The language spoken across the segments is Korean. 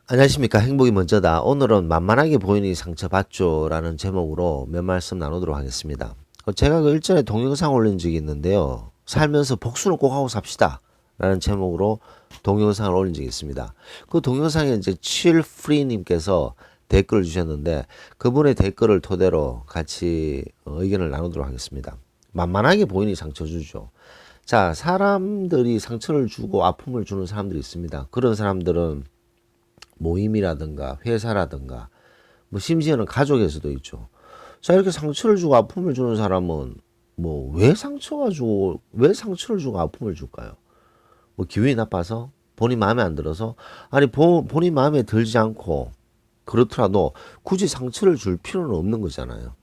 안녕하십니까. 행복이 먼저다. 오늘은 만만하게 보이니 상처받죠 라는 제목으로 몇 말씀 나누도록 하겠습니다. 제가 그 일전에 동영상 올린 적이 있는데요. 살면서 복수는 꼭 하고 삽시다 라는 제목으로 동영상을 올린 적이 있습니다. 그 동영상에 이제 칠프리님께서 댓글을 주셨는데 그분의 댓글을 토대로 같이 의견을 나누도록 하겠습니다. 만만하게 보이니 상처 주죠. 자, 사람들이 상처를 주고 아픔을 주는 사람들이 있습니다. 그런 사람들은 모임이라든가 회사라든가 뭐 심지어는 가족에서도 있죠. 자, 이렇게 상처를 주고 아픔을 주는 사람은 뭐 왜 상처를 주고 아픔을 줄까요? 뭐 기분이 나빠서? 본인 마음에 안 들어서? 아니 본인 마음에 들지 않고 그렇더라도 굳이 상처를 줄 필요는 없는 거잖아요.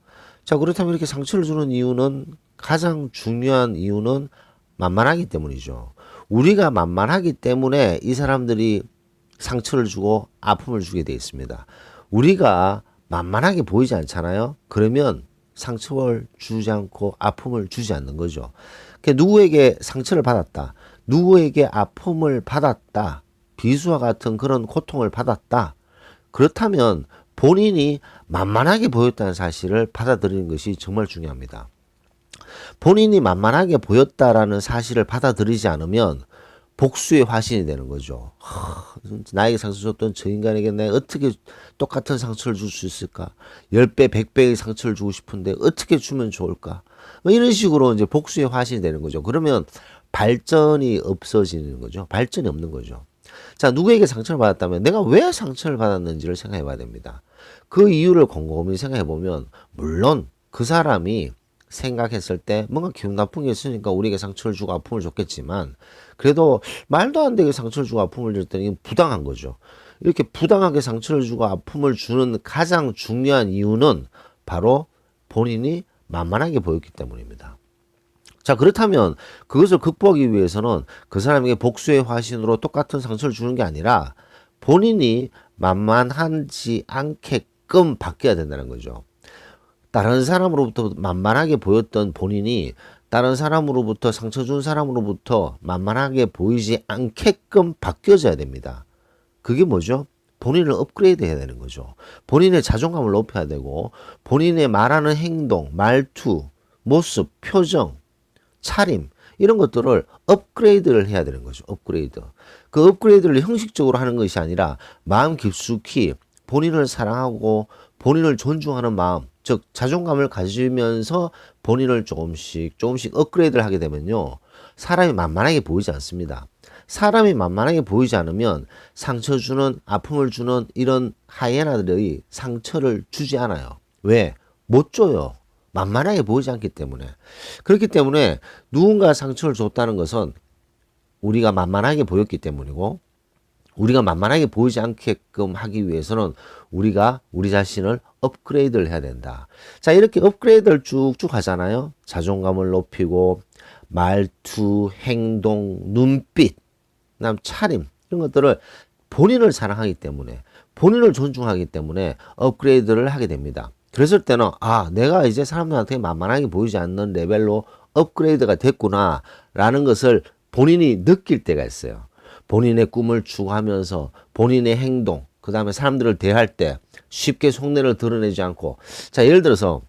자, 그렇다면 이렇게 상처를 주는 이유는 가장 중요한 이유는 만만하기 때문이죠. 우리가 만만하기 때문에 이 사람들이 상처를 주고 아픔을 주게 돼 있습니다. 우리가 만만하게 보이지 않잖아요. 그러면 상처를 주지 않고 아픔을 주지 않는 거죠. 그러니까 누구에게 상처를 받았다. 누구에게 아픔을 받았다. 비수와 같은 그런 고통을 받았다. 그렇다면 본인이 만만하게 보였다는 사실을 받아들이는 것이 정말 중요합니다. 본인이 만만하게 보였다라는 사실을 받아들이지 않으면 복수의 화신이 되는 거죠. 나에게 상처 줬던 저 인간에게 내가 어떻게 똑같은 상처를 줄 수 있을까? 10배, 100배의 상처를 주고 싶은데 어떻게 주면 좋을까? 뭐 이런 식으로 이제 복수의 화신이 되는 거죠. 그러면 발전이 없어지는 거죠. 발전이 없는 거죠. 자, 누구에게 상처를 받았다면 내가 왜 상처를 받았는지를 생각해 봐야 됩니다. 그 이유를 곰곰이 생각해 보면 물론 그 사람이 생각했을 때 뭔가 기분 나쁜 게 있으니까 우리에게 상처를 주고 아픔을 줬겠지만 그래도 말도 안 되게 상처를 주고 아픔을 줬더니 부당한 거죠. 이렇게 부당하게 상처를 주고 아픔을 주는 가장 중요한 이유는 바로 본인이 만만하게 보였기 때문입니다. 자, 그렇다면 그것을 극복하기 위해서는 그 사람에게 복수의 화신으로 똑같은 상처를 주는 게 아니라 본인이 만만하지 않게끔 바뀌어야 된다는 거죠. 다른 사람으로부터 만만하게 보였던 본인이 다른 사람으로부터 상처 준 사람으로부터 만만하게 보이지 않게끔 바뀌어져야 됩니다. 그게 뭐죠? 본인을 업그레이드 해야 되는 거죠. 본인의 자존감을 높여야 되고 본인의 말하는 행동, 말투, 모습, 표정, 차림 이런 것들을 업그레이드를 해야 되는 거죠. 업그레이드. 그 업그레이드를 형식적으로 하는 것이 아니라 마음 깊숙이 본인을 사랑하고 본인을 존중하는 마음, 즉 자존감을 가지면서 본인을 조금씩 업그레이드를 하게 되면요. 사람이 만만하게 보이지 않습니다. 사람이 만만하게 보이지 않으면 상처 주는 아픔을 주는 이런 하이에나들이 상처를 주지 않아요. 왜? 못 줘요. 만만하게 보이지 않기 때문에. 그렇기 때문에 누군가 상처를 줬다는 것은 우리가 만만하게 보였기 때문이고 우리가 만만하게 보이지 않게끔 하기 위해서는 우리가 우리 자신을 업그레이드를 해야 된다. 자, 이렇게 업그레이드를 쭉쭉 하잖아요. 자존감을 높이고 말투, 행동, 눈빛, 그다음 차림 이런 것들을 본인을 사랑하기 때문에 본인을 존중하기 때문에 업그레이드를 하게 됩니다. 그랬을 때는 내가 이제 사람들한테 만만하게 보이지 않는 레벨로 업그레이드가 됐구나라는 것을 본인이 느낄 때가 있어요. 본인의 꿈을 추구하면서 본인의 행동, 그 다음에 사람들을 대할 때 쉽게 속내를 드러내지 않고 자, 예를 들어서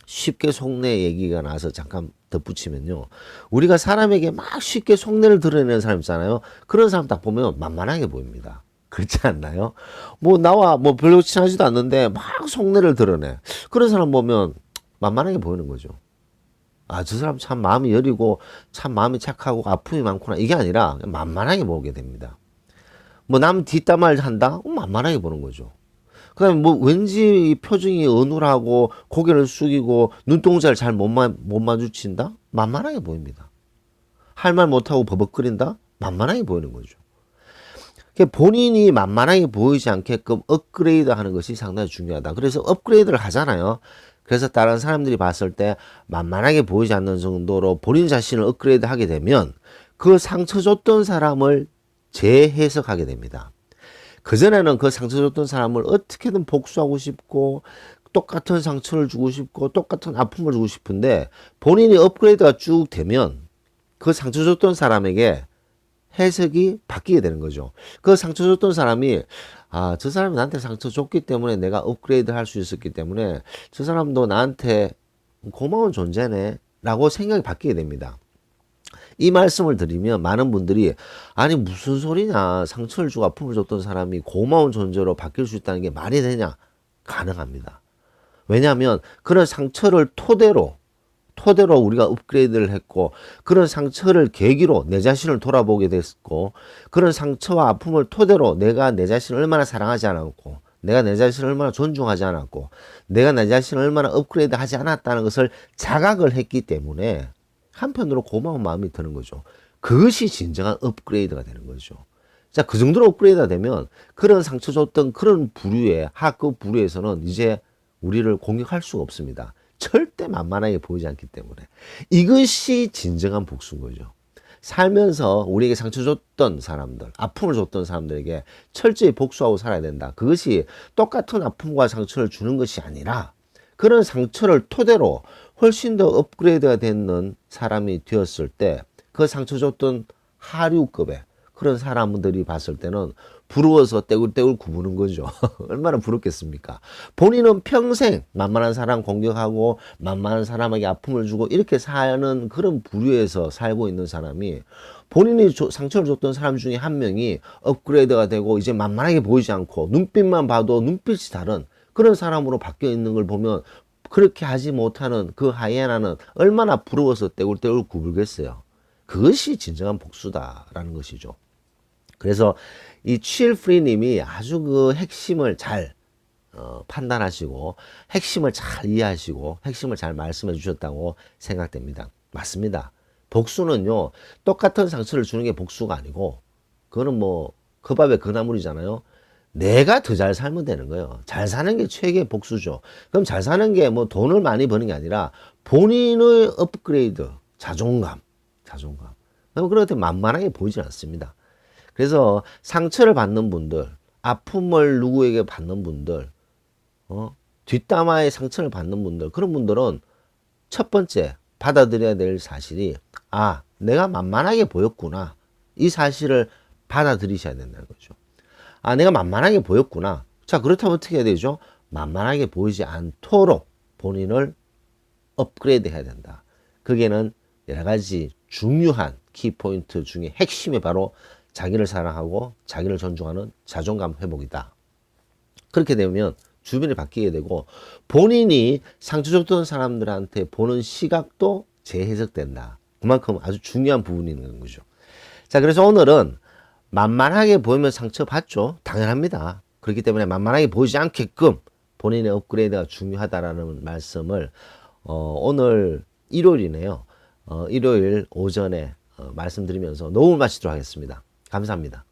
쉽게 속내 얘기가 나와서 잠깐 덧붙이면요. 우리가 사람에게 막 쉽게 속내를 드러내는 사람 있잖아요. 그런 사람 딱 보면 만만하게 보입니다. 그렇지 않나요? 뭐 나와 뭐 별로 친하지도 않는데 막 속내를 드러내. 그런 사람 보면 만만하게 보이는 거죠. 저 사람 참 마음이 여리고 참 마음이 착하고 아픔이 많구나. 이게 아니라 만만하게 보게 됩니다. 뭐 남 뒷담화를 한다? 만만하게 보는 거죠. 그다음에 뭐 왠지 표정이 어눌하고 고개를 숙이고 눈동자를 잘 못 마주친다? 만만하게 보입니다. 할 말 못하고 버벅거린다? 만만하게 보이는 거죠. 본인이 만만하게 보이지 않게끔 업그레이드 하는 것이 상당히 중요하다. 그래서 업그레이드를 하잖아요. 그래서 다른 사람들이 봤을 때 만만하게 보이지 않는 정도로 본인 자신을 업그레이드 하게 되면 그 상처 줬던 사람을 재해석하게 됩니다. 그전에는 그 상처 줬던 사람을 어떻게든 복수하고 싶고 똑같은 상처를 주고 싶고 똑같은 아픔을 주고 싶은데 본인이 업그레이드가 쭉 되면 그 상처 줬던 사람에게 해석이 바뀌게 되는 거죠. 그 상처 줬던 사람이 아, 저 사람이 나한테 상처 줬기 때문에 내가 업그레이드 할 수 있었기 때문에 저 사람도 나한테 고마운 존재네 라고 생각이 바뀌게 됩니다. 이 말씀을 드리면 많은 분들이 아니 무슨 소리냐, 상처를 주고 아픔을 줬던 사람이 고마운 존재로 바뀔 수 있다는 게 말이 되냐? 가능합니다. 왜냐하면 그런 상처를 토대로 우리가 업그레이드를 했고, 그런 상처를 계기로 내 자신을 돌아보게 됐고, 그런 상처와 아픔을 토대로 내가 내 자신을 얼마나 사랑하지 않았고, 내가 내 자신을 얼마나 존중하지 않았고, 내가 내 자신을 얼마나 업그레이드 하지 않았다는 것을 자각을 했기 때문에 한편으로 고마운 마음이 드는 거죠. 그것이 진정한 업그레이드가 되는 거죠. 자, 그 정도로 업그레이드가 되면 그런 상처 줬던 그런 부류의 하급 부류에서는 이제 우리를 공격할 수가 없습니다. 절대 만만하게 보이지 않기 때문에. 이것이 진정한 복수인 거죠. 살면서 우리에게 상처 줬던 사람들, 아픔을 줬던 사람들에게 철저히 복수하고 살아야 된다. 그것이 똑같은 아픔과 상처를 주는 것이 아니라 그런 상처를 토대로 훨씬 더 업그레이드가 되는 사람이 되었을 때 그 상처 줬던 하류급의 그런 사람들이 봤을 때는 부러워서 떼굴떼굴 구부는 거죠. 얼마나 부럽겠습니까? 본인은 평생 만만한 사람 공격하고 만만한 사람에게 아픔을 주고 이렇게 사는 그런 부류에서 살고 있는 사람이 본인이 상처를 줬던 사람 중에 한 명이 업그레이드가 되고 이제 만만하게 보이지 않고 눈빛만 봐도 눈빛이 다른 그런 사람으로 바뀌어 있는 걸 보면 그렇게 하지 못하는 그 하이에나는 얼마나 부러워서 떼굴떼굴 구불겠어요. 그것이 진정한 복수다라는 것이죠. 그래서 이 취일프리님이 아주 그 핵심을 잘 판단하시고 핵심을 잘 이해하시고 핵심을 잘 말씀해 주셨다고 생각됩니다. 맞습니다. 복수는요, 똑같은 상처를 주는 게 복수가 아니고 그거는 뭐 그 밥에 그 나물이잖아요. 내가 더 잘 살면 되는 거예요. 잘 사는 게 최고의 복수죠. 그럼 잘 사는 게 뭐 돈을 많이 버는 게 아니라 본인의 업그레이드, 자존감. 그럼 그렇게 만만하게 보이지 않습니다. 그래서 상처를 받는 분들, 아픔을 누구에게 받는 분들, 뒷담화에 상처를 받는 분들, 그런 분들은 첫 번째 받아들여야 될 사실이, 아, 내가 만만하게 보였구나. 이 사실을 받아들이셔야 된다는 거죠. 아, 내가 만만하게 보였구나. 자, 그렇다면 어떻게 해야 되죠? 만만하게 보이지 않도록 본인을 업그레이드 해야 된다. 그게는 여러 가지 중요한 키포인트 중에 핵심이 바로 자기를 사랑하고 자기를 존중하는 자존감 회복이다. 그렇게 되면 주변이 바뀌게 되고 본인이 상처 줬던 사람들한테 보는 시각도 재해석된다. 그만큼 아주 중요한 부분이 있는 거죠. 자, 그래서 오늘은 만만하게 보이면 상처받죠. 당연합니다. 그렇기 때문에 만만하게 보이지 않게끔 본인의 업그레이드가 중요하다라는 말씀을 오늘 일요일이네요. 일요일 오전에 말씀드리면서 녹음을 마치도록 하겠습니다. 감사합니다.